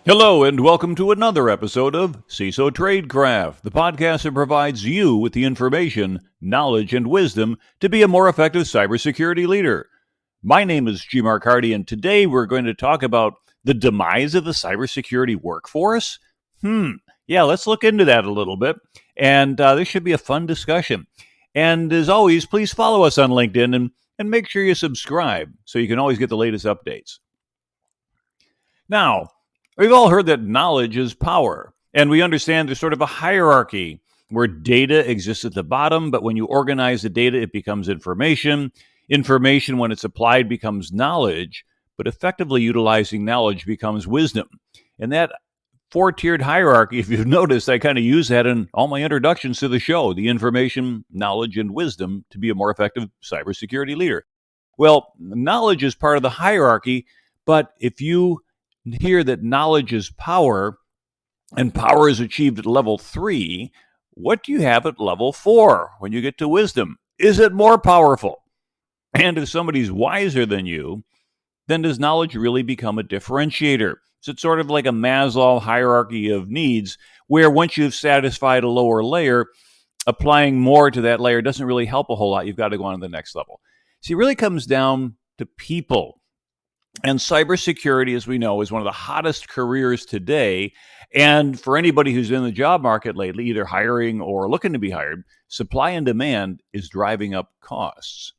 Hello, and welcome to another episode of CISO Tradecraft, the podcast that provides you with the information, knowledge, and wisdom to be a more effective cybersecurity leader. My name is G. Mark Hardy, and today we're going to talk about the demise of the cybersecurity workforce. Yeah, let's look into that a little bit, and this should be a fun discussion. And as always, please follow us on LinkedIn and make sure you subscribe so you can always get the latest updates. Now, we've all heard that knowledge is power, and we understand there's sort of a hierarchy where data exists at the bottom, but when you organize the data, it becomes information. Information, when it's applied, becomes knowledge, but effectively utilizing knowledge becomes wisdom. And that four-tiered hierarchy, if you've noticed, I kind of use that in all my introductions to the show, the information, knowledge, and wisdom to be a more effective cybersecurity leader. Well, knowledge is part of the hierarchy, but if you hear that knowledge is power, and power is achieved at level 3, what do you have at level 4 when you get to wisdom? Is it more powerful? And if somebody's wiser than you, then does knowledge really become a differentiator? So it's sort of like a Maslow hierarchy of needs, where once you've satisfied a lower layer, applying more to that layer doesn't really help a whole lot. You've got to go on to the next level. See, it really comes down to people. And cybersecurity, as we know, is one of the hottest careers today. And for anybody who's in the job market lately, either hiring or looking to be hired, supply and demand is driving up costs.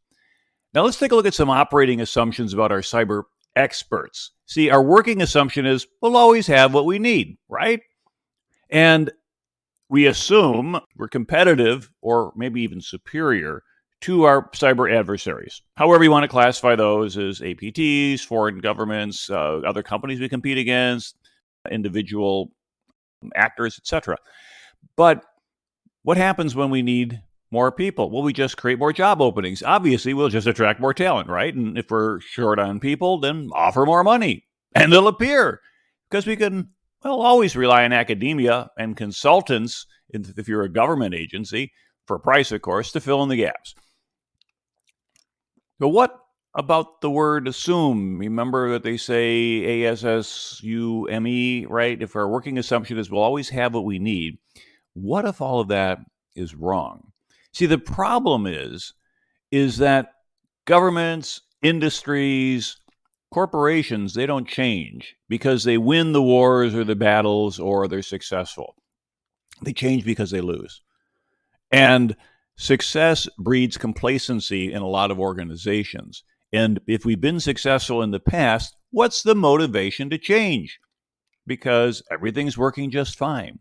Now, let's take a look at some operating assumptions about our cyber experts. See, our working assumption is we'll always have what we need, right? And we assume we're competitive or maybe even superior to our cyber adversaries. However you want to classify those as APTs, foreign governments, other companies we compete against, individual actors, etc. But what happens when we need more people? Well, we just create more job openings. Obviously, we'll just attract more talent, right? And if we're short on people, then offer more money, and they'll appear. Because we can, always rely on academia and consultants, if you're a government agency, for a price, of course, to fill in the gaps. But what about the word assume? Remember that they say ASSUME, right? If our working assumption is we'll always have what we need, what if all of that is wrong? See, the problem is that governments, industries, corporations, they don't change because they win the wars or the battles or they're successful. They change because they lose. And success breeds complacency in a lot of organizations. And if we've been successful in the past, what's the motivation to change? Because everything's working just fine.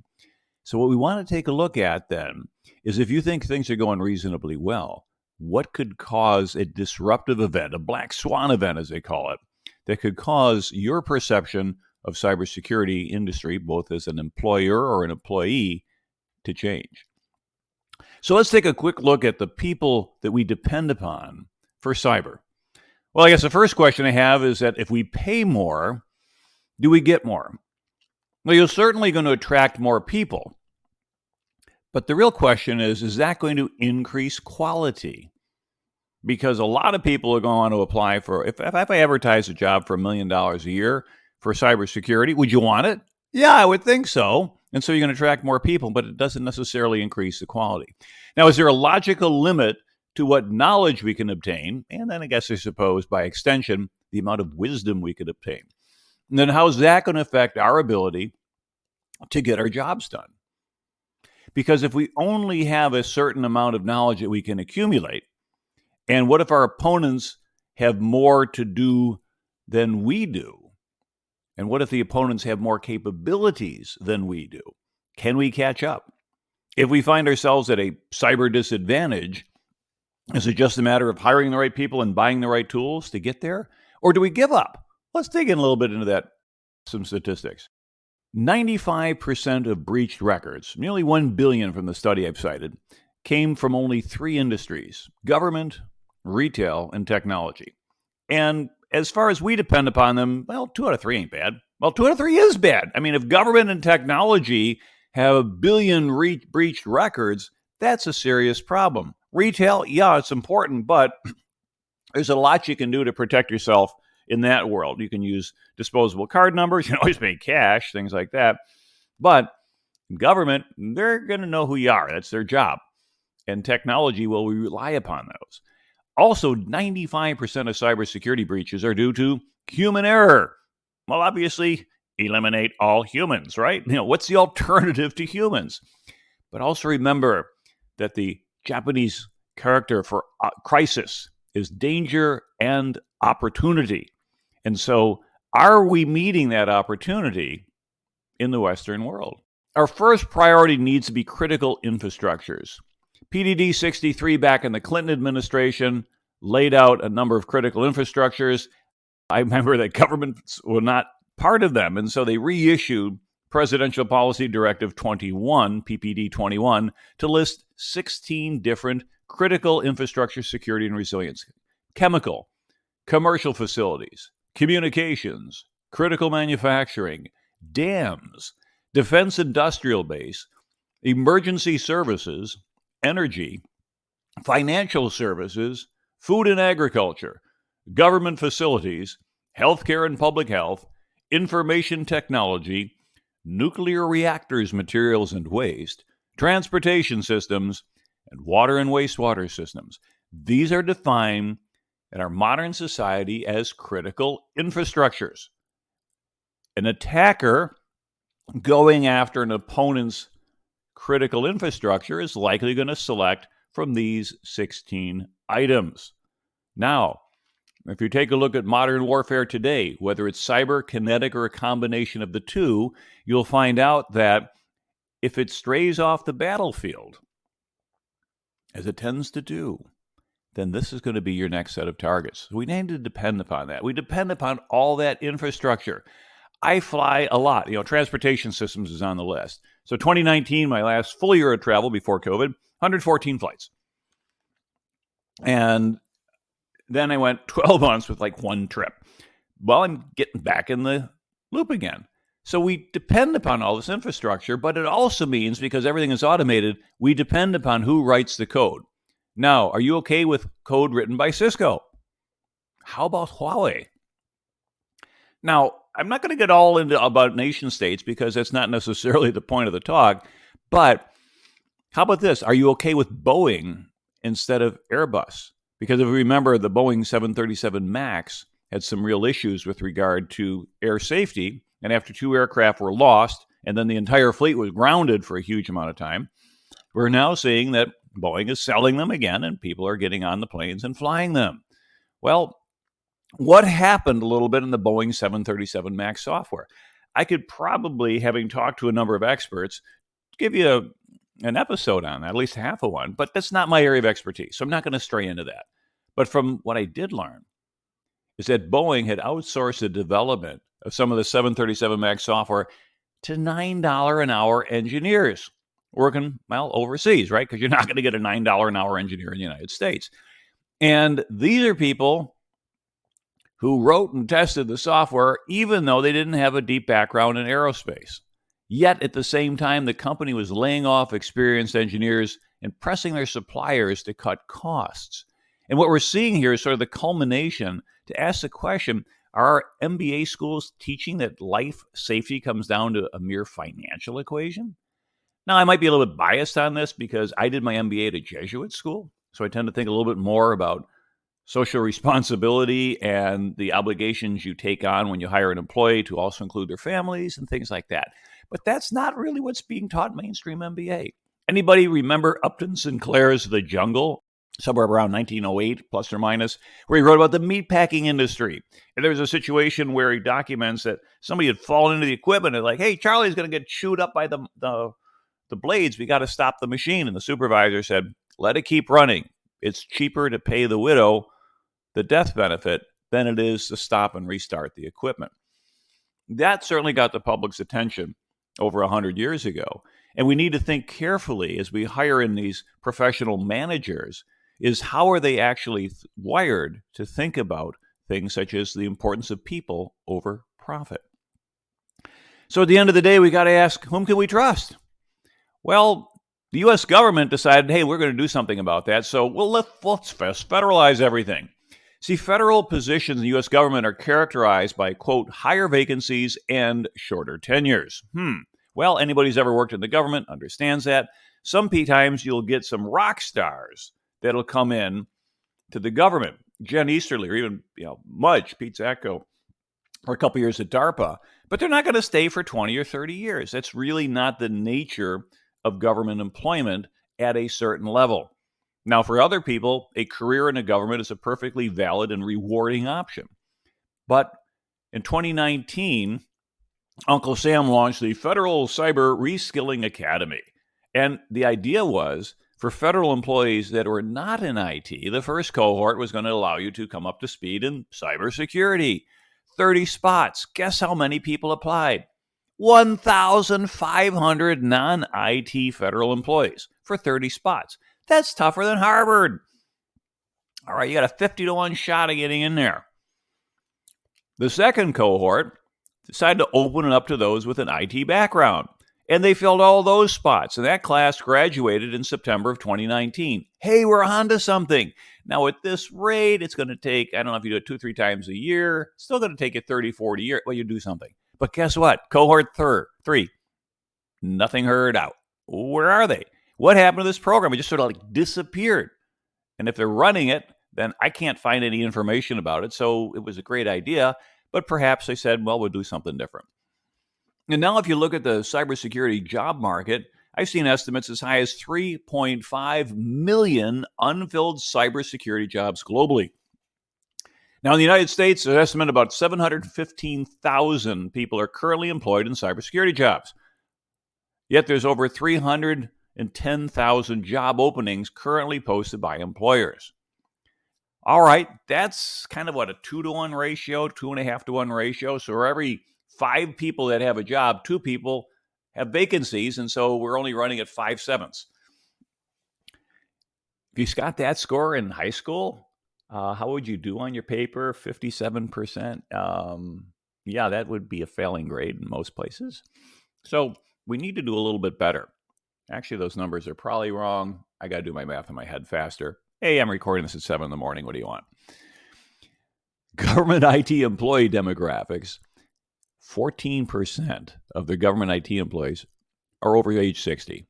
So what we want to take a look at then is if you think things are going reasonably well, what could cause a disruptive event, a black swan event as they call it, that could cause your perception of cybersecurity industry, both as an employer or an employee, to change? So let's take a quick look at the people that we depend upon for cyber. Well, I guess the first question I have is that if we pay more, do we get more? Well, you're certainly going to attract more people. But the real question is that going to increase quality? Because a lot of people are going to apply for, if I advertise a job for $1 million a year for cybersecurity, would you want it? Yeah, I would think so. And so you're going to attract more people, but it doesn't necessarily increase the quality. Now, is there a logical limit to what knowledge we can obtain? And then I guess I suppose by extension, the amount of wisdom we could obtain. And then how's that going to affect our ability to get our jobs done? Because if we only have a certain amount of knowledge that we can accumulate, and what if our opponents have more to do than we do? And what if the opponents have more capabilities than we do? Can we catch up? If we find ourselves at a cyber disadvantage, is it just a matter of hiring the right people and buying the right tools to get there? Or do we give up? Let's dig in a little bit into that, some statistics. 95% of breached records, nearly 1 billion from the study I've cited, came from only 3 industries: government, retail, and technology. And as far as we depend upon them, 2 out of 3 ain't bad. 2 out of 3 is bad. I mean, if government and technology have 1 billion breached records, that's a serious problem. Retail, yeah, it's important, but there's a lot you can do to protect yourself in that world. You can use disposable card numbers. You can always pay cash, things like that. But government, they're going to know who you are. That's their job. And technology will rely upon those. Also, 95% of cybersecurity breaches are due to human error. Well, obviously, eliminate all humans, right? What's the alternative to humans? But also remember that the Japanese character for crisis is danger and opportunity. And so, are we meeting that opportunity in the Western world? Our first priority needs to be critical infrastructures. PDD 63 back in the Clinton administration laid out a number of critical infrastructures. I remember that governments were not part of them, and so they reissued Presidential Policy Directive 21, PPD 21, to list 16 different critical infrastructure security and resilience: chemical, commercial facilities, communications, critical manufacturing, dams, defense industrial base, emergency services, energy, financial services, food and agriculture, government facilities, healthcare and public health, information technology, nuclear reactors, materials and waste, transportation systems, and water and wastewater systems. These are defined in our modern society as critical infrastructures. An attacker going after an opponent's critical infrastructure is likely going to select from these 16 items. Now, if you take a look at modern warfare today, whether it's cyber, kinetic, or a combination of the two, you'll find out that if it strays off the battlefield, as it tends to do, then this is going to be your next set of targets. We need to depend upon that. We depend upon all that infrastructure. I fly a lot. Transportation systems is on the list. So 2019, my last full year of travel before COVID, 114 flights. And then I went 12 months with like one trip. Well, I'm getting back in the loop again. So we depend upon all this infrastructure, but it also means, because everything is automated, we depend upon who writes the code. Now, are you okay with code written by Cisco? How about Huawei? Now, I'm not going to get all into about nation states because that's not necessarily the point of the talk, but how about this? Are you okay with Boeing instead of Airbus? Because if you remember, the Boeing 737 MAX had some real issues with regard to air safety, and after 2 aircraft were lost, and then the entire fleet was grounded for a huge amount of time, we're now seeing that Boeing is selling them again, and people are getting on the planes and flying them. Well, what happened a little bit in the Boeing 737 MAX software? I could probably, having talked to a number of experts, give you an episode on that, at least half of one, but that's not my area of expertise, so I'm not going to stray into that. But from what I did learn is that Boeing had outsourced the development of some of the 737 MAX software to $9 an hour engineers working, overseas, right? Because you're not going to get a $9 an hour engineer in the United States. And these are people who wrote and tested the software, even though they didn't have a deep background in aerospace. Yet, at the same time, the company was laying off experienced engineers and pressing their suppliers to cut costs. And what we're seeing here is sort of the culmination to ask the question, are our MBA schools teaching that life safety comes down to a mere financial equation? Now, I might be a little bit biased on this because I did my MBA at a Jesuit school, so I tend to think a little bit more about social responsibility and the obligations you take on when you hire an employee to also include their families and things like that. But that's not really what's being taught in mainstream MBA. Anybody remember Upton Sinclair's The Jungle? Somewhere around 1908, plus or minus, where he wrote about the meatpacking industry. And there was a situation where he documents that somebody had fallen into the equipment and like, hey, Charlie's going to get chewed up by the blades. We got to stop the machine. And the supervisor said, let it keep running. It's cheaper to pay the widow the death benefit than it is to stop and restart the equipment. That certainly got the public's attention over 100 years ago. And we need to think carefully as we hire in these professional managers is how are they actually wired to think about things such as the importance of people over profit. So at the end of the day, we got to ask, whom can we trust? Well, the U.S. government decided, hey, we're going to do something about that. So let's federalize everything. See, federal positions in the U.S. government are characterized by, quote, higher vacancies and shorter tenures. Well, anybody who's ever worked in the government understands that. Some times you'll get some rock stars that'll come in to the government. Jen Easterly, or even Mudge, Pete Zacko, or a couple years at DARPA, but they're not going to stay for 20 or 30 years. That's really not the nature of government employment at a certain level. Now, for other people, a career in the government is a perfectly valid and rewarding option. But in 2019, Uncle Sam launched the Federal Cyber Reskilling Academy. And the idea was for federal employees that were not in IT, the first cohort was going to allow you to come up to speed in cybersecurity. 30 spots. Guess how many people applied? 1,500 non-IT federal employees for 30 spots. That's tougher than Harvard. All right, you got a 50-1 shot of getting in there. The second cohort decided to open it up to those with an IT background, and they filled all those spots, and that class graduated in September of 2019. Hey, we're on to something. Now, at this rate, it's going to take, I don't know if you do it 2-3 times a year, it's still going to take you 30-40 years. Well, you do something. But guess what? Cohort 3, nothing heard out. Where are they? What happened to this program? It just sort of disappeared. And if they're running it, then I can't find any information about it. So it was a great idea, but perhaps they said, well, we'll do something different. And now if you look at the cybersecurity job market, I've seen estimates as high as 3.5 million unfilled cybersecurity jobs globally. Now, in the United States, an estimate about 715,000 people are currently employed in cybersecurity jobs. Yet there's over 310,000 job openings currently posted by employers. All right, that's kind of what, a 2-to-1 ratio, 2.5-to-1 ratio. So for every 5 people that have a job, 2 people have vacancies, and so we're only running at 5/7. If you got that score in high school, how would you do on your paper? 57%? Yeah, that would be a failing grade in most places. So we need to do a little bit better. Actually, those numbers are probably wrong. I got to do my math in my head faster. Hey, I'm recording this at 7 in the morning. What do you want? Government IT employee demographics. 14% of the government IT employees are over age 60,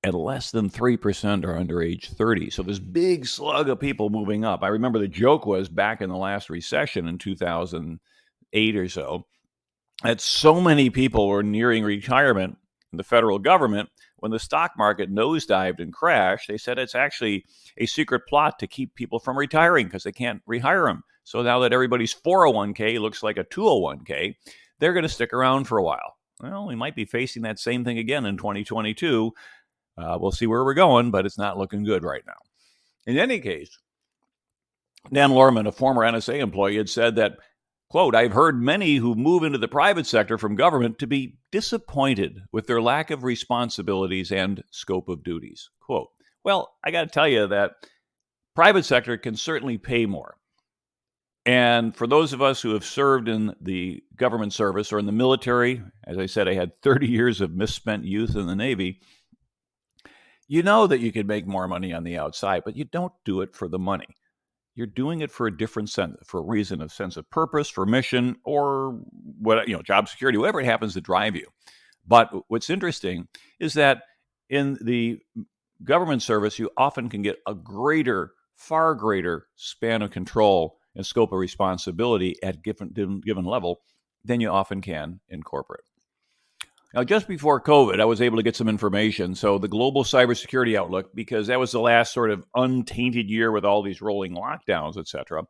and less than 3% are under age 30. So this big slug of people moving up. I remember the joke was back in the last recession in 2008 or so, that so many people were nearing retirement in the federal government. When the stock market nosedived and crashed, they said it's actually a secret plot to keep people from retiring because they can't rehire them. So now that everybody's 401k looks like a 201k, they're going to stick around for a while. Well, we might be facing that same thing again in 2022. We'll see where we're going, but it's not looking good right now. In any case, Dan Lorman, a former NSA employee, had said that, quote, I've heard many who move into the private sector from government to be disappointed with their lack of responsibilities and scope of duties. Quote, well, I got to tell you that private sector can certainly pay more. And for those of us who have served in the government service or in the military, as I said, I had 30 years of misspent youth in the Navy, you know that you can make more money on the outside, but you don't do it for the money. You're doing it for a different sense, for a reason, a sense of purpose, for mission, or what, job security, whatever it happens to drive you. But what's interesting is that in the government service, you often can get a far greater span of control and scope of responsibility at given level than you often can in corporate. Now, just before COVID, I was able to get some information. So the global cybersecurity outlook, because that was the last sort of untainted year with all these rolling lockdowns, et cetera.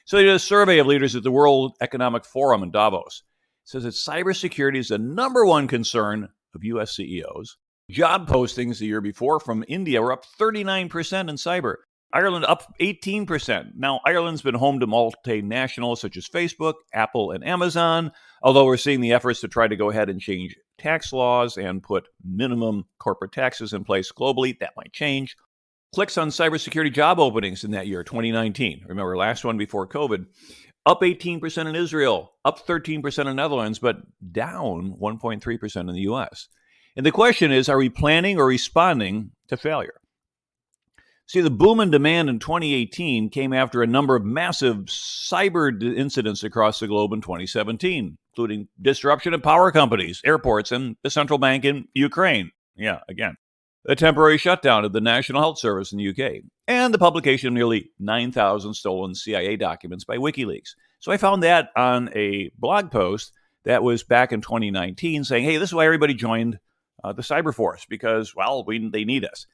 So they did a survey of leaders at the World Economic Forum in Davos. It says that cybersecurity is the number one concern of U.S. CEOs. Job postings the year before from India were up 39% in cyber. Ireland up 18%. Now, Ireland's been home to multinationals such as Facebook, Apple, and Amazon, although we're seeing the efforts to try to go ahead and change tax laws and put minimum corporate taxes in place globally. That might change. Clicks on cybersecurity job openings in that year, 2019. Remember, last one before COVID. Up 18% in Israel, up 13% in Netherlands, but down 1.3% in the U.S. And the question is, are we planning or responding to failure? See, the boom in demand in 2018 came after a number of massive cyber incidents across the globe in 2017, including disruption of power companies, airports, and the central bank in Ukraine. Yeah, again. The temporary shutdown of the National Health Service in the UK, and the publication of nearly 9,000 stolen CIA documents by WikiLeaks. So I found that on a blog post that was back in 2019 saying, hey, this is why everybody joined the cyber force, because, well, they need us.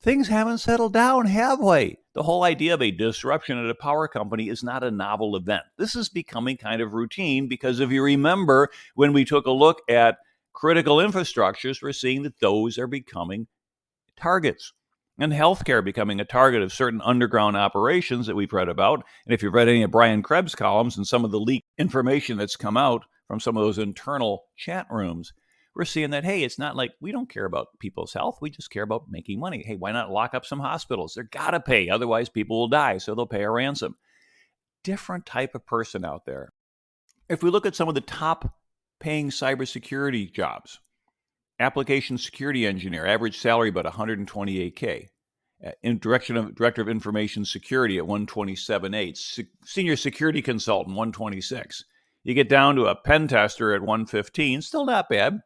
Things haven't settled down, have we? The whole idea of a disruption at a power company is not a novel event. This is becoming kind of routine because if you remember, when we took a look at critical infrastructures, we're seeing that those are becoming targets. And healthcare becoming a target of certain underground operations that we've read about. And if you've read any of Brian Krebs' columns and some of the leaked information that's come out from some of those internal chat rooms, we're seeing that, hey, it's not like we don't care about people's health. We just care about making money. Hey, why not lock up some hospitals? They're got to pay. Otherwise, people will die. So they'll pay a ransom. Different type of person out there. If we look at some of the top paying cybersecurity jobs, application security engineer, average salary about $128K. Director of Information Security at $127,800. Senior security consultant, $126,000. You get down to a pen tester at $115,000, still not bad.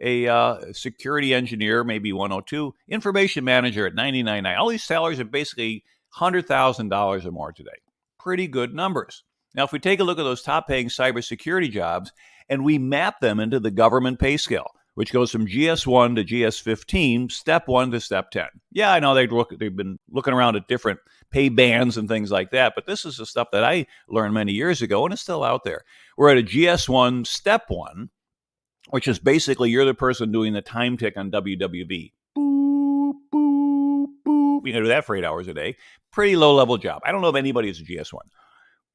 A security engineer, maybe $102,000. Information manager at $99,900. All these salaries are basically $100,000 or more today. Pretty good numbers. Now, if we take a look at those top-paying cybersecurity jobs and we map them into the government pay scale, which goes from GS1 to GS15, Step 1 to Step 10. Yeah, I know they've been looking around at different pay bands and things like that, but this is the stuff that I learned many years ago, and it's still out there. We're at a GS1, Step 1, which is basically you're the person doing the time tick on WWV. Boop, boop, boop. You can do that for 8 hours a day. Pretty low-level job. I don't know if anybody is a GS1.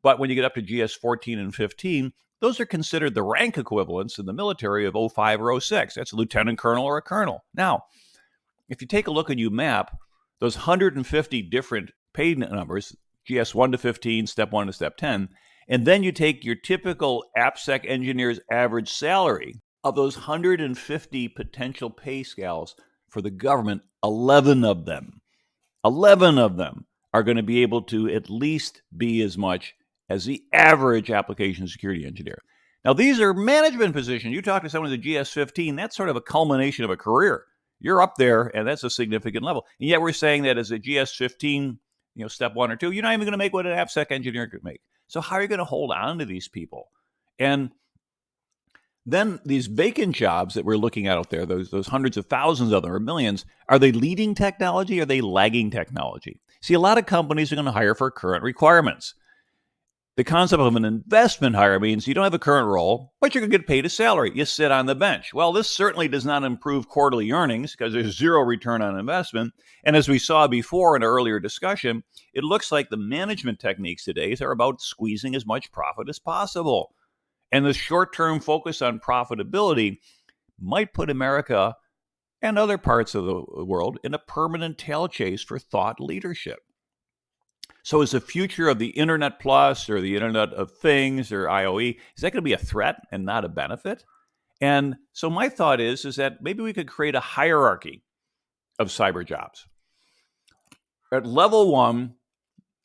But when you get up to GS14 and 15, those are considered the rank equivalents in the military of 05 or 06. That's a lieutenant colonel or a colonel. Now, if you take a look and you map those 150 different pay numbers, GS1 to 15, Step 1 to Step 10, and then you take your typical AppSec engineer's average salary of those 150 potential pay scales for the government, 11 of them are going to be able to at least be as much as the average application security engineer. Now, these are management positions. You talk to someone at the GS15, that's sort of a culmination of a career. You're up there, and that's a significant level. And yet we're saying that as a GS15, Step 1 or 2, you're not even going to make what an AppSec engineer could make. So how are you going to hold on to these people? And then these vacant jobs that we're looking at out there, those hundreds of thousands of them or millions, are they leading technology or are they lagging technology? See, a lot of companies are going to hire for current requirements. The concept of an investment hire means you don't have a current role, but you're going to get paid a salary. You sit on the bench. Well, this certainly does not improve quarterly earnings because there's zero return on investment. And as we saw before in an earlier discussion, it looks like the management techniques today are about squeezing as much profit as possible. And the short-term focus on profitability might put America and other parts of the world in a permanent tail chase for thought leadership. So is the future of the Internet Plus or the Internet of Things or IoE, is that going to be a threat and not a benefit? And so my thought is that maybe we could create a hierarchy of cyber jobs. At level 1,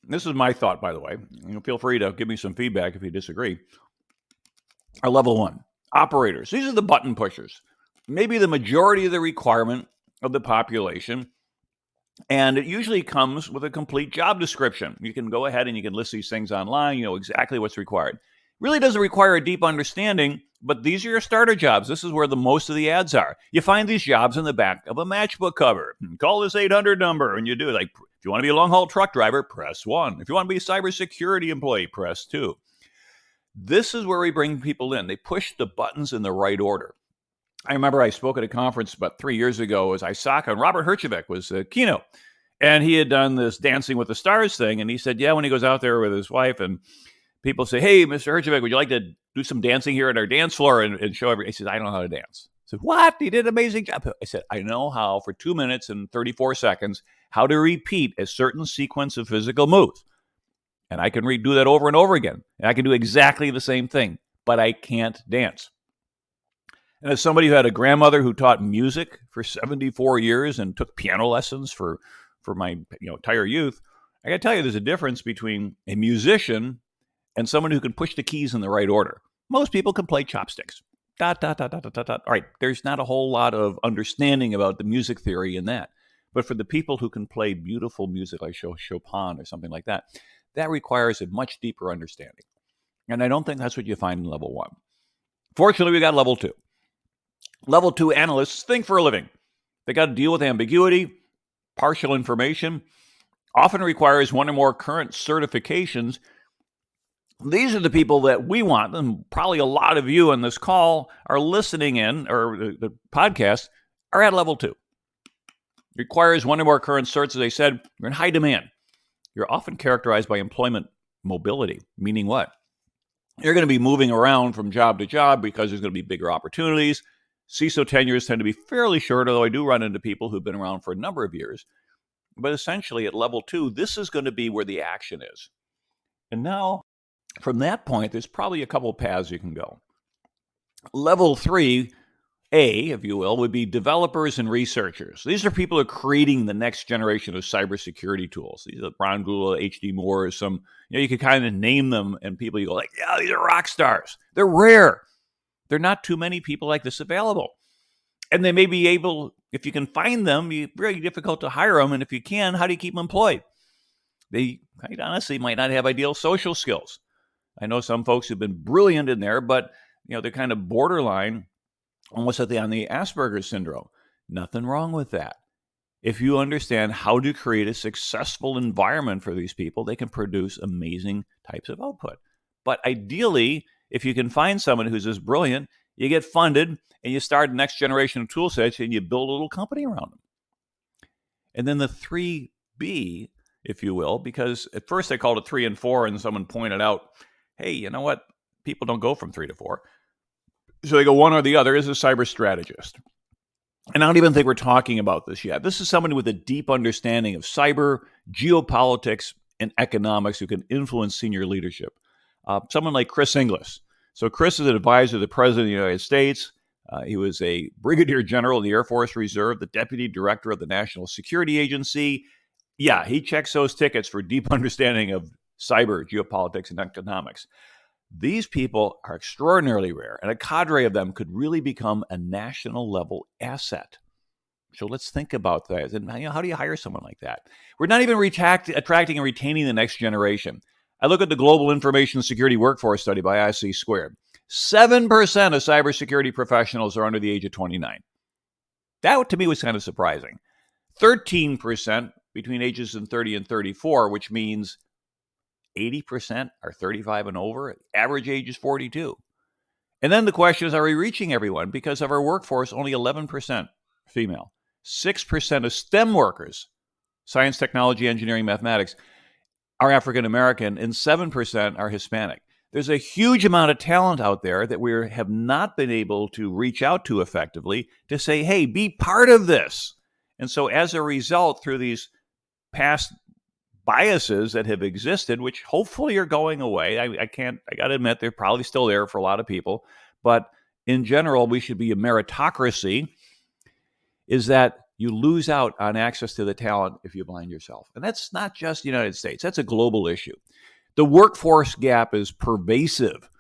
this is my thought, by the way. Feel free to give me some feedback if you disagree. Our level 1, operators. These are the button pushers. Maybe the majority of the requirement of the population. And it usually comes with a complete job description. You can go ahead and you can list these things online. You know exactly what's required. Really doesn't require a deep understanding, but these are your starter jobs. This is where the most of the ads are. You find these jobs in the back of a matchbook cover. Call this 800 number, and you do. Like, if you want to be a long-haul truck driver, press 1. If you want to be a cybersecurity employee, press 2. This is where we bring people in. They push the buttons in the right order. I remember I spoke at a conference about 3 years ago as ISACA, and Robert Herjavec was a keynote. And he had done this Dancing with the Stars thing, and he said, when he goes out there with his wife, and people say, hey, Mr. Herjavec, would you like to do some dancing here at our dance floor and show everybody? He says, I don't know how to dance. I said, what? He did an amazing job. I said, I know how, for 2 minutes and 34 seconds, how to repeat a certain sequence of physical moves. And I can redo that over and over again. And I can do exactly the same thing, but I can't dance. And as somebody who had a grandmother who taught music for 74 years and took piano lessons for for my entire youth, I got to tell you, there's a difference between a musician and someone who can push the keys in the right order. Most people can play chopsticks. Dot, dot, dot, dot, dot, dot. All right, there's not a whole lot of understanding about the music theory in that. But for the people who can play beautiful music like Chopin or something like that, that requires a much deeper understanding. And I don't think that's what you find in level 1. Fortunately, we got level 2. Level 2 analysts think for a living. They got to deal with ambiguity, partial information, often requires one or more current certifications. These are the people that we want, and probably a lot of you on this call are listening in, or the podcast, are at level 2. Requires one or more current certs, as I said, you're in high demand. You're often characterized by employment mobility, meaning what? You're going to be moving around from job to job because there's going to be bigger opportunities. CISO tenures tend to be fairly short, although I do run into people who've been around for a number of years. But essentially, at level 2, this is going to be where the action is. And now, from that point, there's probably a couple paths you can go. Level 3, A, if you will, would be developers and researchers. These are people who are creating the next generation of cybersecurity tools. These are Ron Gula, H.D. Moore, some, you could kind of name them, and people you go like, yeah, these are rock stars. They're rare. There are not too many people like this available. And they may be able, if you can find them, it's very difficult to hire them. And if you can, how do you keep them employed? They, quite honestly, might not have ideal social skills. I know some folks who've been brilliant in there, but they're kind of borderline, almost on the Asperger's syndrome. Nothing wrong with that. If you understand how to create a successful environment for these people, they can produce amazing types of output. But ideally, if you can find someone who's as brilliant, you get funded and you start the next generation of tool sets and you build a little company around them. And then the 3B, if you will, because at first I called it 3 and 4 and someone pointed out, hey, you know what? People don't go from 3 to 4. So they go one or the other, is a cyber strategist. And I don't even think we're talking about this yet. This is someone with a deep understanding of cyber, geopolitics, and economics who can influence senior leadership. Someone like Chris Inglis. So Chris is an advisor to the President of the United States. He was a brigadier general in the Air Force Reserve, the deputy director of the National Security Agency. Yeah, he checks those tickets for deep understanding of cyber, geopolitics, and economics. These people are extraordinarily rare, and a cadre of them could really become a national level asset. So let's think about that. And how do you hire someone like that? We're not even attracting and retaining the next generation. I look at the Global Information Security Workforce Study by IC Squared. 7% of cybersecurity professionals are under the age of 29. That, to me, was kind of surprising. 13% between ages of 30 and 34, which means 80% are 35 and over. Average age is 42. And then the question is, are we reaching everyone? Because of our workforce, only 11% female. 6% of STEM workers, science, technology, engineering, mathematics, are African American, and 7% are Hispanic. There's a huge amount of talent out there that we have not been able to reach out to effectively to say, hey, be part of this. And so as a result, through these past biases that have existed, which hopefully are going away, I got to admit, they're probably still there for a lot of people. But in general, we should be a meritocracy, is that you lose out on access to the talent if you blind yourself. And that's not just the United States. That's a global issue. The workforce gap is pervasive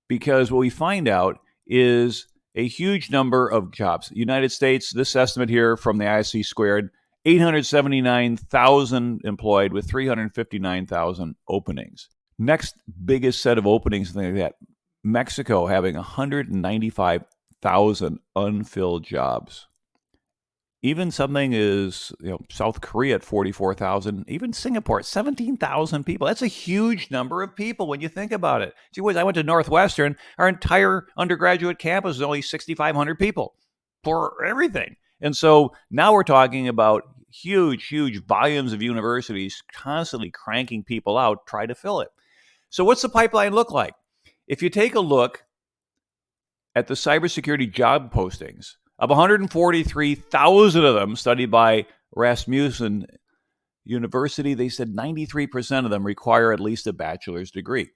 because what we find out is a huge number of jobs. United States, this estimate here from the IC Squared, 879,000 employed with 359,000 openings. Next biggest set of openings, like that, Mexico having 195,000 unfilled jobs. Even something is, South Korea at 44,000, even Singapore, 17,000 people. That's a huge number of people when you think about it. Gee whiz, I went to Northwestern. Our entire undergraduate campus is only 6,500 people for everything. And so now we're talking about huge volumes of universities constantly cranking people out, try to fill it. So what's the pipeline look like? If you take a look at the cybersecurity job postings, of 143,000 of them studied by Rasmussen University, they said 93% of them require at least a bachelor's degree.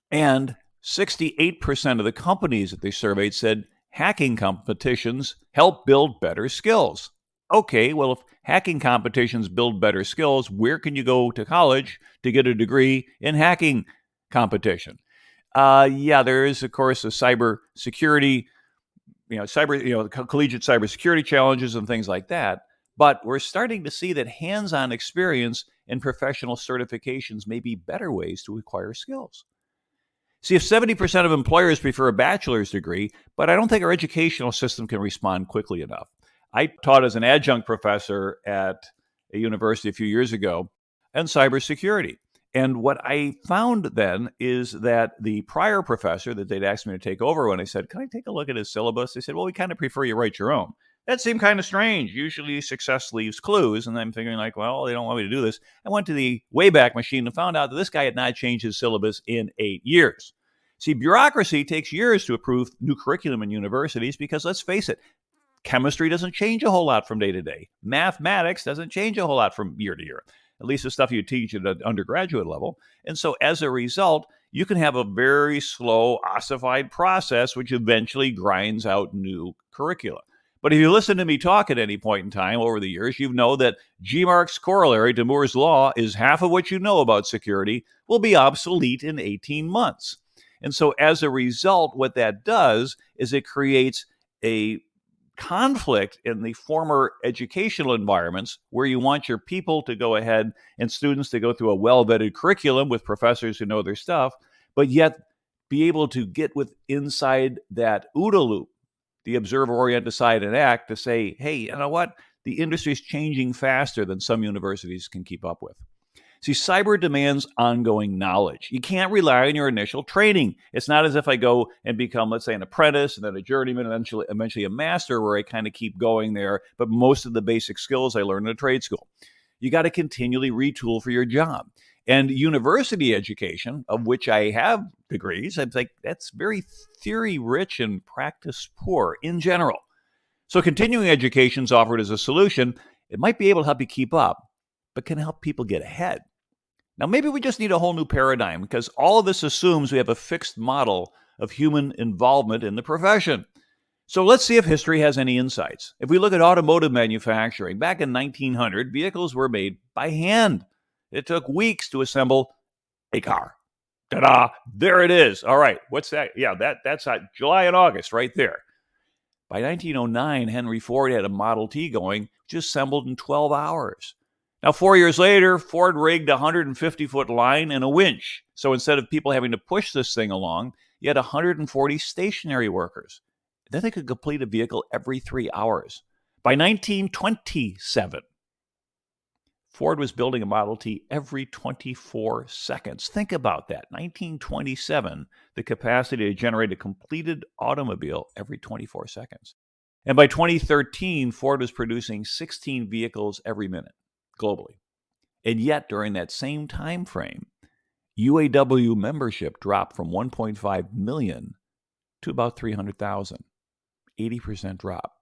And 68% of the companies that they surveyed said hacking competitions help build better skills. Okay, well, if hacking competitions build better skills, where can you go to college to get a degree in hacking competition? Yeah, there is, of course, a cybersecurity, collegiate cybersecurity challenges and things like that. But we're starting to see that hands-on experience and professional certifications may be better ways to acquire skills. See, if 70% of employers prefer a bachelor's degree, but I don't think our educational system can respond quickly enough. I taught as an adjunct professor at a university a few years ago in cybersecurity. And what I found then is that the prior professor that they'd asked me to take over, when I said, "Can I take a look at his syllabus?" They said, "Well, we kind of prefer you write your own." That seemed kind of strange. Usually success leaves clues. And I'm thinking like, well, they don't want me to do this. I went to the Wayback Machine and found out that this guy had not changed his syllabus in 8 years. See, bureaucracy takes years to approve new curriculum in universities because, let's face it, chemistry doesn't change a whole lot from day to day. Mathematics doesn't change a whole lot from year to year, at least the stuff you teach at an undergraduate level. And so as a result, you can have a very slow, ossified process, which eventually grinds out new curricula. But if you listen to me talk at any point in time over the years, you know that G-Mark's corollary to Moore's law is half of what you know about security will be obsolete in 18 months. And so as a result, what that does is it creates a conflict in the former educational environments where you want your people to go ahead and students to go through a well-vetted curriculum with professors who know their stuff, but yet be able to get with inside that OODA loop, the observe, orient, decide, and act, to say, hey, you know what? The industry is changing faster than some universities can keep up with. See, cyber demands ongoing knowledge. You can't rely on your initial training. It's not as if I go and become, let's say, an apprentice and then a journeyman and eventually a master, where I kind of keep going there. But most of the basic skills I learned in a trade school. You got to continually retool for your job. And university education, of which I have degrees, I'm like, that's very theory rich and practice poor in general. So continuing education is offered as a solution. It might be able to help you keep up, but can help people get ahead. Now, maybe we just need a whole new paradigm, because all of this assumes we have a fixed model of human involvement in the profession. So let's see if history has any insights. If we look at automotive manufacturing, back in 1900, vehicles were made by hand. It took weeks to assemble a car. Ta-da! There it is. All right, what's that? Yeah, that's July and August right there. By 1909, Henry Ford had a Model T going, just assembled in 12 hours. Now, 4 years later, Ford rigged a 150-foot line and a winch. So instead of people having to push this thing along, you had 140 stationary workers. Then they could complete a vehicle every 3 hours. By 1927, Ford was building a Model T every 24 seconds. Think about that. 1927, the capacity to generate a completed automobile every 24 seconds. And by 2013, Ford was producing 16 vehicles every minute globally. And yet, during that same time frame, UAW membership dropped from 1.5 million to about 300,000. 80% drop.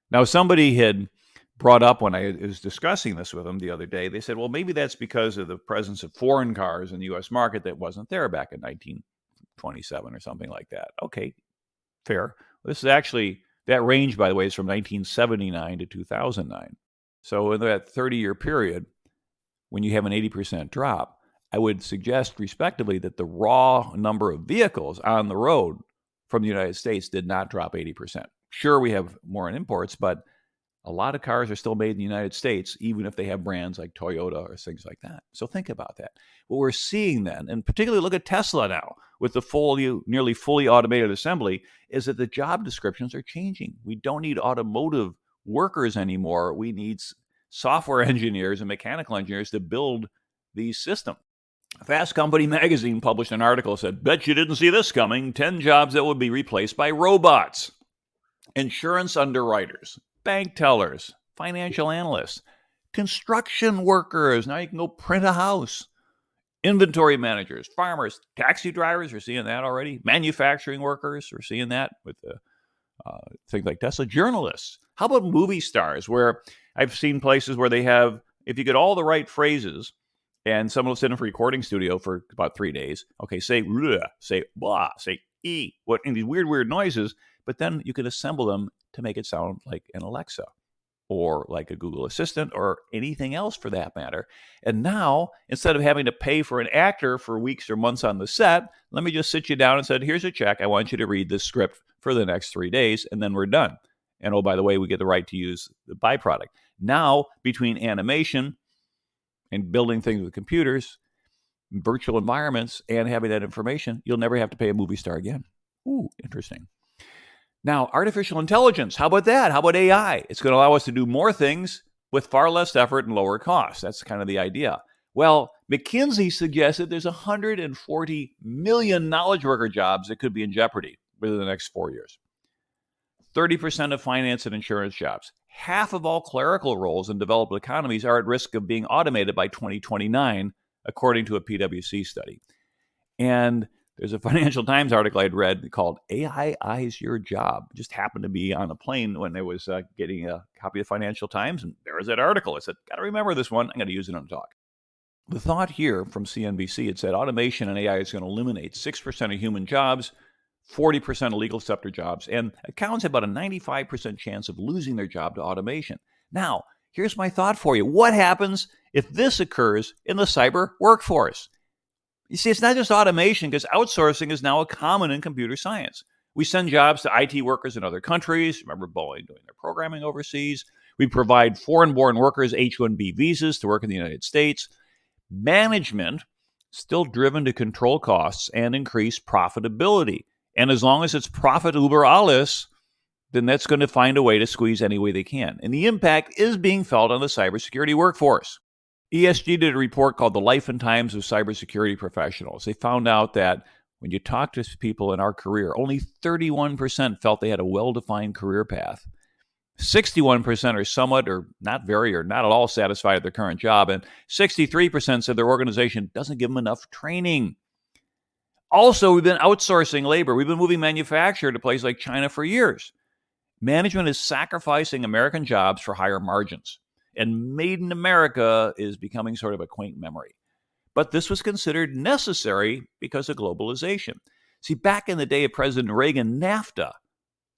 Now, somebody had brought up, when I was discussing this with them the other day, they said, well, maybe that's because of the presence of foreign cars in the U.S. market that wasn't there back in 1927 or something like that. Okay, fair. This is actually, that range, by the way, is from 1979 to 2009. So in that 30-year period, when you have an 80% drop, I would suggest respectively that the raw number of vehicles on the road from the United States did not drop 80%. Sure, we have more in imports, but a lot of cars are still made in the United States, even if they have brands like Toyota or things like that. So think about that. What we're seeing then, and particularly look at Tesla now, with the nearly fully automated assembly, is that the job descriptions are changing. We don't need automotive workers anymore. We need software engineers and mechanical engineers to build these systems. Fast Company magazine published an article that said, bet you didn't see this coming, 10 jobs that would be replaced by robots. Insurance underwriters, bank tellers, financial analysts, construction workers. Now you can go print a house. Inventory managers, farmers, taxi drivers, we're seeing that already. Manufacturing workers, we're seeing that with the things like Tesla. Journalists. How about movie stars, where I've seen places where they have, if you get all the right phrases, and someone will sit in a recording studio for about 3 days. Okay, say bleh, say blah, say e, what, and these weird noises, but then you can assemble them to make it sound like an Alexa or like a Google Assistant or anything else for that matter. And now, instead of having to pay for an actor for weeks or months on the set, let me just sit you down and say, here's a check. I want you to read this script for the next 3 days, and then we're done. And oh, by the way, we get the right to use the byproduct. Now, between animation and building things with computers, virtual environments, and having that information, you'll never have to pay a movie star again. Ooh, interesting. Now, artificial intelligence, how about that? How about AI? It's going to allow us to do more things with far less effort and lower costs. That's kind of the idea. Well, McKinsey suggested there's 140 million knowledge worker jobs that could be in jeopardy within the next 4 years. 30% of finance and insurance jobs. Half of all clerical roles in developed economies are at risk of being automated by 2029, according to a PwC study. And there's a Financial Times article I'd read called AI Eyes Your Job. It just happened to be on a plane when I was getting a copy of Financial Times, and there was that article. I said, got to remember this one. I'm going to use it on the talk. The thought here from CNBC, it said automation and AI is going to eliminate 6% of human jobs, 40% of legal sector jobs, and accountants have about a 95% chance of losing their job to automation. Now, here's my thought for you. What happens if this occurs in the cyber workforce? You see, it's not just automation, because outsourcing is now a common in computer science. We send jobs to IT workers in other countries. Remember Boeing doing their programming overseas. We provide foreign-born workers H-1B visas to work in the United States. Management still driven to control costs and increase profitability. And as long as it's profit über alles, then that's going to find a way to squeeze any way they can. And the impact is being felt on the cybersecurity workforce. ESG did a report called The Life and Times of Cybersecurity Professionals. They found out that when you talk to people in our career, only 31% felt they had a well-defined career path. 61% are somewhat or not very or not at all satisfied with their current job, and 63% said their organization doesn't give them enough training. Also, we've been outsourcing labor. We've been moving manufacture to places like China for years. Management is sacrificing American jobs for higher margins. And Made in America is becoming sort of a quaint memory. But this was considered necessary because of globalization. See, back in the day of President Reagan, NAFTA,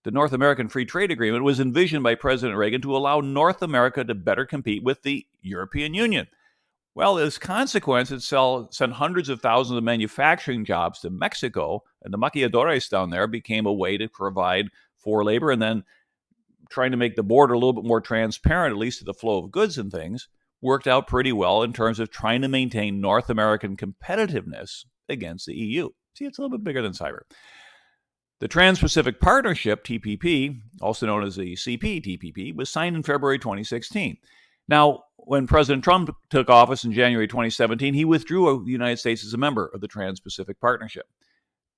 the North American Free Trade Agreement, was envisioned by President Reagan to allow North America to better compete with the European Union. Well, as a consequence, it sent hundreds of thousands of manufacturing jobs to Mexico, and the maquiladores down there became a way to provide for labor, and then trying to make the border a little bit more transparent, at least to the flow of goods and things, worked out pretty well in terms of trying to maintain North American competitiveness against the EU. See, it's a little bit bigger than cyber. The Trans-Pacific Partnership, TPP, also known as the CPTPP, was signed in February 2016. Now, when President Trump took office in January 2017, he withdrew the United States as a member of the Trans-Pacific Partnership.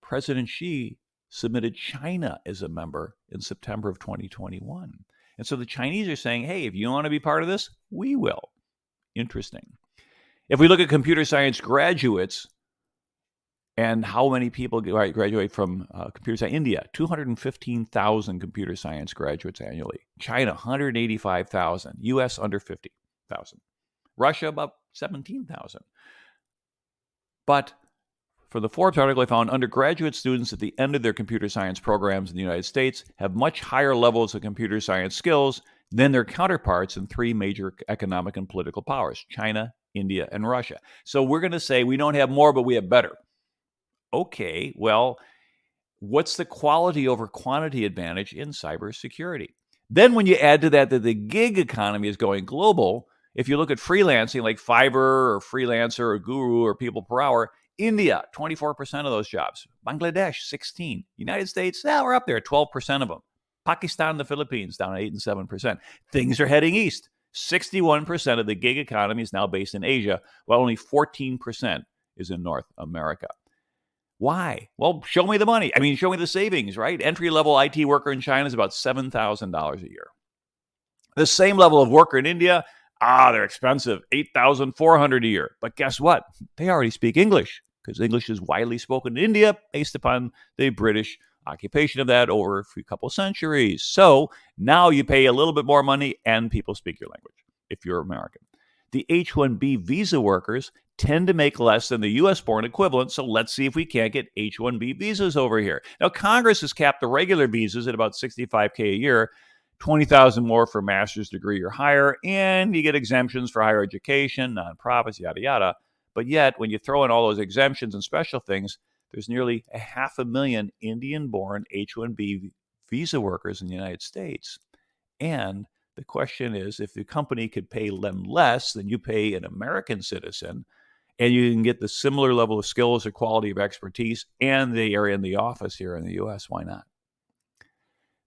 President Xi submitted China as a member in September of 2021. And so the Chinese are saying, hey, if you want to be part of this, we will. Interesting. If we look at computer science graduates and how many people graduate from computer science, India, 215,000 computer science graduates annually. China, 185,000. US, under 50,000. Russia, about 17,000. But for the Forbes article, I found undergraduate students at the end of their computer science programs in the United States have much higher levels of computer science skills than their counterparts in three major economic and political powers, China, India, and Russia. So we're going to say we don't have more, but we have better. Okay, well, what's the quality over quantity advantage in cybersecurity? Then when you add to that the gig economy is going global, if you look at freelancing like Fiverr or Freelancer or Guru or People Per Hour, India, 24% of those jobs. Bangladesh, 16%. United States, we're up there, 12% of them. Pakistan and the Philippines, down 8 and 7%. Things are heading east. 61% of the gig economy is now based in Asia, while only 14% is in North America. Why? Well, show me the money. I mean, show me the savings, right? Entry-level IT worker in China is about $7,000 a year. The same level of worker in India, they're expensive, $8,400 a year. But guess what? They already speak English, because English is widely spoken in India based upon the British occupation of that over a couple centuries. So now you pay a little bit more money and people speak your language if you're American. The H-1B visa workers tend to make less than the U.S.-born equivalent, so let's see if we can't get H-1B visas over here. Now, Congress has capped the regular visas at about $65K a year $20,000 more for a master's degree or higher, and you get exemptions for higher education, nonprofits, yada, yada. But yet, when you throw in all those exemptions and special things, there's nearly 500,000 Indian-born H-1B visa workers in the United States. And the question is, if the company could pay them less than you pay an American citizen, and you can get the similar level of skills or quality of expertise, and they are in the office here in the U.S., why not?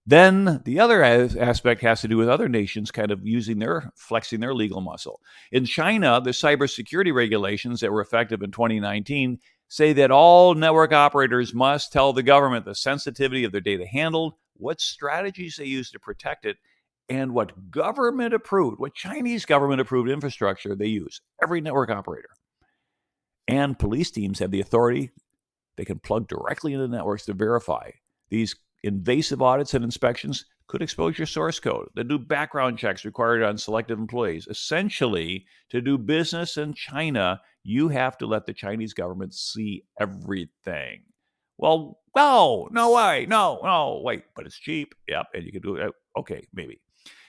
Then the other aspect has to do with other nations kind of flexing their legal muscle. In China, the cybersecurity regulations that were effective in 2019 say that all network operators must tell the government the sensitivity of their data handled, what strategies they use to protect it, and what Chinese government approved infrastructure they use, every network operator. And police teams have the authority. They can plug directly into networks to verify. These invasive audits and inspections could expose your source code. They do background checks required on selected employees. Essentially, to do business in China, you have to let the Chinese government see everything. Well, no way, no, wait, but it's cheap. Yep, and you can do it. Okay, maybe.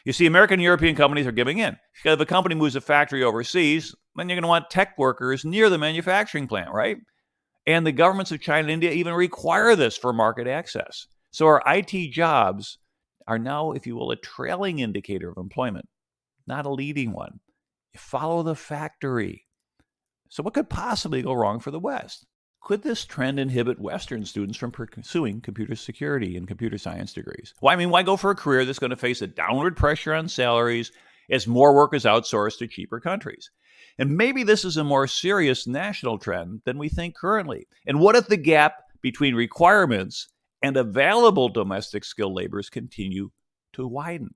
You see, American and European companies are giving in. If a company moves a factory overseas, then you're going to want tech workers near the manufacturing plant, right? And the governments of China and India even require this for market access. So our IT jobs are now, if you will, a trailing indicator of employment, not a leading one. You follow the factory. So what could possibly go wrong for the West? Could this trend inhibit Western students from pursuing computer security and computer science degrees? Well, why go for a career that's going to face a downward pressure on salaries as more work is outsourced to cheaper countries? And maybe this is a more serious national trend than we think currently. And what if the gap between requirements and available domestic skilled laborers continue to widen?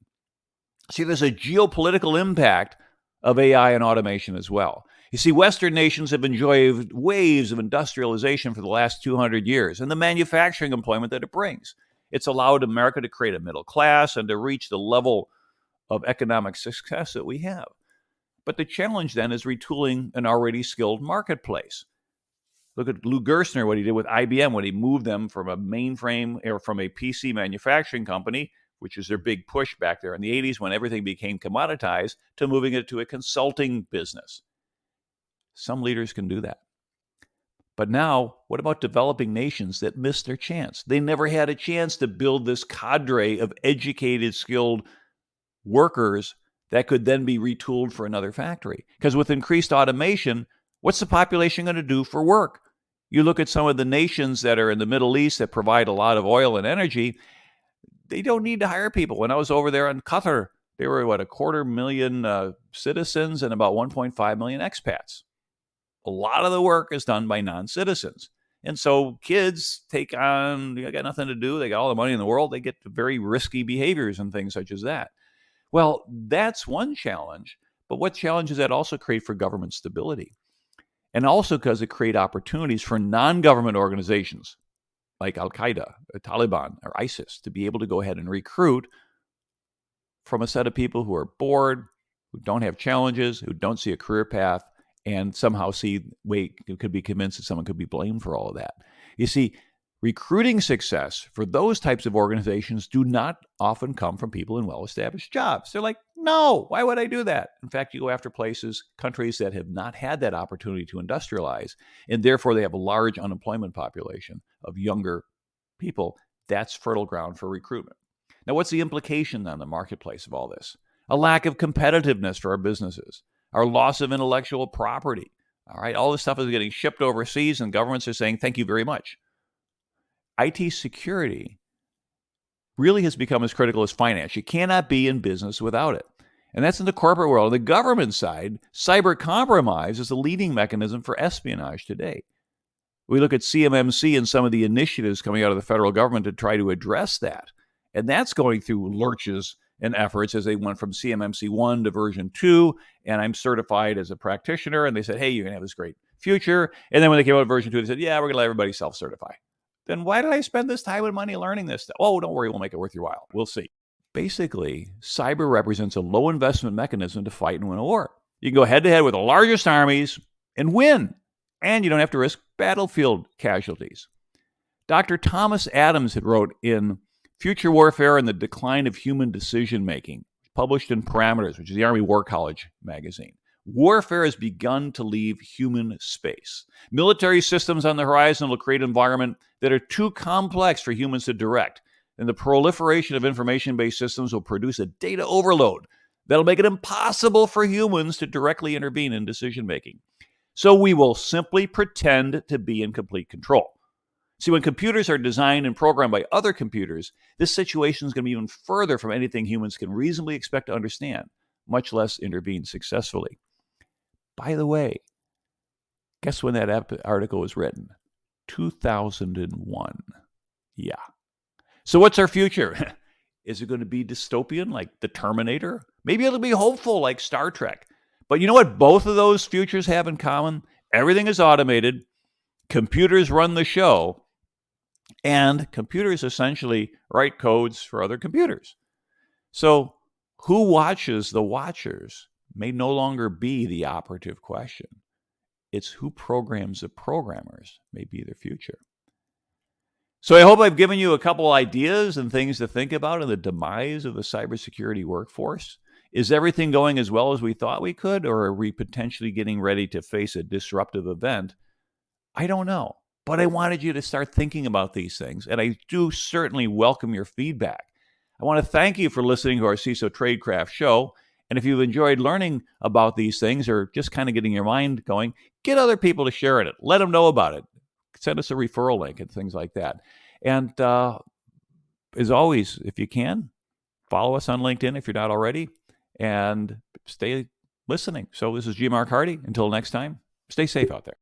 See, there's a geopolitical impact of AI and automation as well. You see, Western nations have enjoyed waves of industrialization for the last 200 years and the manufacturing employment that it brings. It's allowed America to create a middle class and to reach the level of economic success that we have. But the challenge then is retooling an already skilled marketplace. Look at Lou Gerstner, what he did with IBM when he moved them from a mainframe or from a PC manufacturing company, which is their big push back there in the 80s when everything became commoditized, to moving it to a consulting business. Some leaders can do that. But now, what about developing nations that missed their chance? They never had a chance to build this cadre of educated, skilled workers that could then be retooled for another factory. Because with increased automation, what's the population going to do for work? You look at some of the nations that are in the Middle East that provide a lot of oil and energy, they don't need to hire people. When I was over there in Qatar, there were, 250,000 citizens and about 1.5 million expats. A lot of the work is done by non-citizens. And so kids they got nothing to do. They got all the money in the world. They get very risky behaviors and things such as that. Well, that's one challenge. But what challenge does that also create for government stability? And also because it creates opportunities for non-government organizations like Al-Qaeda, or Taliban, or ISIS to be able to go ahead and recruit from a set of people who are bored, who don't have challenges, who don't see a career path, and somehow could be convinced that someone could be blamed for all of that. You see, recruiting success for those types of organizations do not often come from people in well-established jobs. They're like, no, why would I do that? In fact, you go after countries that have not had that opportunity to industrialize, and therefore they have a large unemployment population of younger people. That's fertile ground for recruitment. Now, what's the implication on the marketplace of all this? A lack of competitiveness for our businesses, our loss of intellectual property. All right, all this stuff is getting shipped overseas, and governments are saying, thank you very much. IT security really has become as critical as finance. You cannot be in business without it. And that's in the corporate world. On the government side, cyber compromise is the leading mechanism for espionage today. We look at CMMC and some of the initiatives coming out of the federal government to try to address that. And that's going through lurches and efforts as they went from CMMC 1 to version 2. And I'm certified as a practitioner. And they said, hey, you're going to have this great future. And then when they came out with version 2, they said, yeah, we're going to let everybody self-certify. Then why did I spend this time and money learning this stuff? Oh, don't worry, we'll make it worth your while. We'll see. Basically, cyber represents a low investment mechanism to fight and win a war. You can go head to head with the largest armies and win. And you don't have to risk battlefield casualties. Dr. Thomas Adams had wrote in Future Warfare and the Decline of Human Decision-Making, published in Parameters, which is the Army War College magazine. Warfare has begun to leave human space. Military systems on the horizon will create an environment that are too complex for humans to direct, and the proliferation of information-based systems will produce a data overload that'll make it impossible for humans to directly intervene in decision-making. So we will simply pretend to be in complete control. See, when computers are designed and programmed by other computers, this situation is going to be even further from anything humans can reasonably expect to understand, much less intervene successfully. By the way, guess when that article was written? 2001. Yeah. So what's our future? Is it going to be dystopian like The Terminator? Maybe it'll be hopeful like Star Trek. But you know what both of those futures have in common? Everything is automated. Computers run the show. And computers essentially write codes for other computers. So who watches the watchers may no longer be the operative question. It's who programs the programmers may be the future. So I hope I've given you a couple ideas and things to think about in the demise of the cybersecurity workforce. Is everything going as well as we thought we could, or are we potentially getting ready to face a disruptive event? I don't know, but I wanted you to start thinking about these things, and I do certainly welcome your feedback. I want to thank you for listening to our CISO Tradecraft show, and if you've enjoyed learning about these things or just kind of getting your mind going, get other people to share it. Let them know about it. Send us a referral link and things like that. And as always, if you can, follow us on LinkedIn if you're not already, and stay listening. So this is G. Mark Hardy. Until next time, stay safe out there.